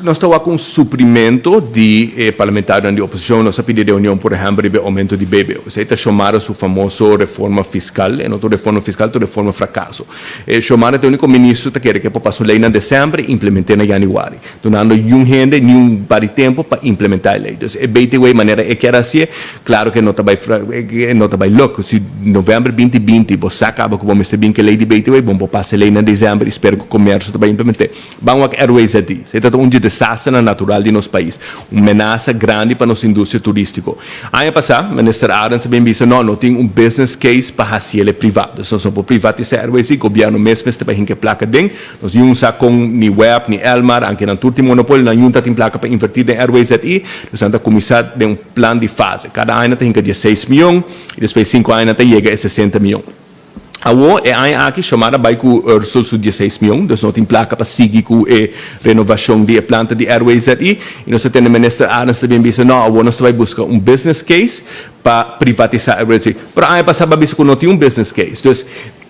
Nós estamos com um suprimento de parlamentares da oposição. Nós pedimos reunião, por exemplo, de aumento de BB. Você está chamando a sua famosa reforma fiscal, e não é reforma fiscal, é reforma fracasso. Chamando o único ministro que quer que passe a lei em dezembro e implemente em janeiro. Donando nenhum gente, nenhum para tempo para implementar a lei. Então, é bem de maneira que era assim, claro que não está bem louco. Se novembro 2020 você acaba com o mestre bem que a lei de BTW, vamos passar a lei em dezembro e espero que o comércio também implemente. Vamos a Airways aqui. É um desastre natural de nosso país, uma ameaça grande para a nossa indústria turística. Ano passado, o ministro Arens também disse não tem um business case para fazer ele privado. Nós não podemos privatizar a Airways, o governo mesmo está para que placa bem. Nós não usamos com nem Web, nem Elmar, aunque não tem monopólio, não tem placa para invertir em Airways aqui. Nós temos que começar de um plano de fase. Cada ano tem que 16 milhões e depois 5 anos chega a 60 milhões. Agora, aqui chamada vai com o recurso de 16 milhões, nós não temos placa para seguir com a renovação da planta de Airways aí, e nós temos o ministro Arens também disse, não, agora nós vamos buscar um business case para privatizar a Airways. Mas ano passado, que não tinha um business case. Então,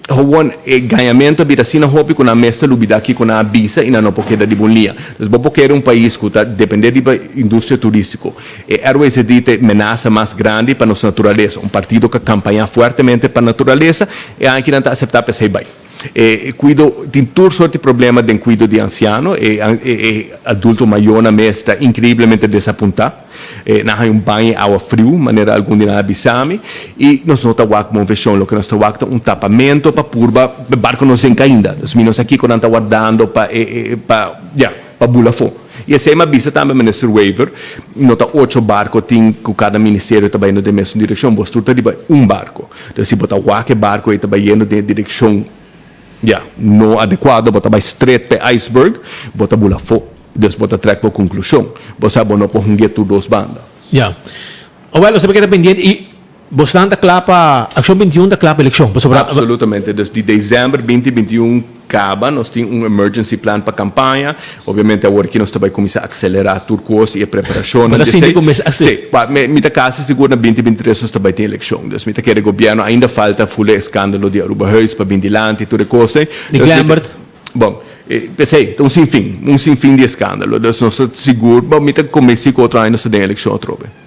o ganhamento de assim na hobby com a mestra lubida aqui com a bisa e não pode de bom linha. Nós vamos querer um país que depende da indústria turística. A Airways é a ameaça mais grande para a nossa natureza. Um partido que campanha fortemente para a natureza e aqui não está aceitar para ser bem. Tem toda sorte de problemas de cuidado de anciano e adulto maior na mesa está incrivelmente desapontado. Não há banho de água fria, maneira alguma de nada bisame, e nós não estamos com uma versão, o que nós estamos com um tapamento para purba, o barco não se ainda. Os meninos aqui quando estão guardando para bula fogo. E essa é uma vista também, ministro Waiver, nota 8 barcos, tem que cada ministério está indo na mesma direção, você está de um barco. Então, se botar qualquer barco está indo na direção não adequada, botar mais estreito para iceberg, botar bula fogo. Deus bota track para conclusão. Você sabe não pode hundir tudo dos bandas. Well, você vai pendiente e você está clapa, ação 21 da clapa eleição. Absolutamente. Desde dezembro 2021 acaba, nós temos um emergency plan para a campanha. Obviamente agora que nós também começar a acelerar tudo coisa e a preparação. Mas assim começa assim. Sim, mas casa seguro na 2023 nós também tem eleição. Então, me quer o governo ainda falta full escândalo de Aruba Reis para Bindilante e tudo coisa. De Glambert. Bom, pensei, um sinfim de escândalo. Nós não estamos seguros, mas comecei com outro ano, nós temos eleição outra vez.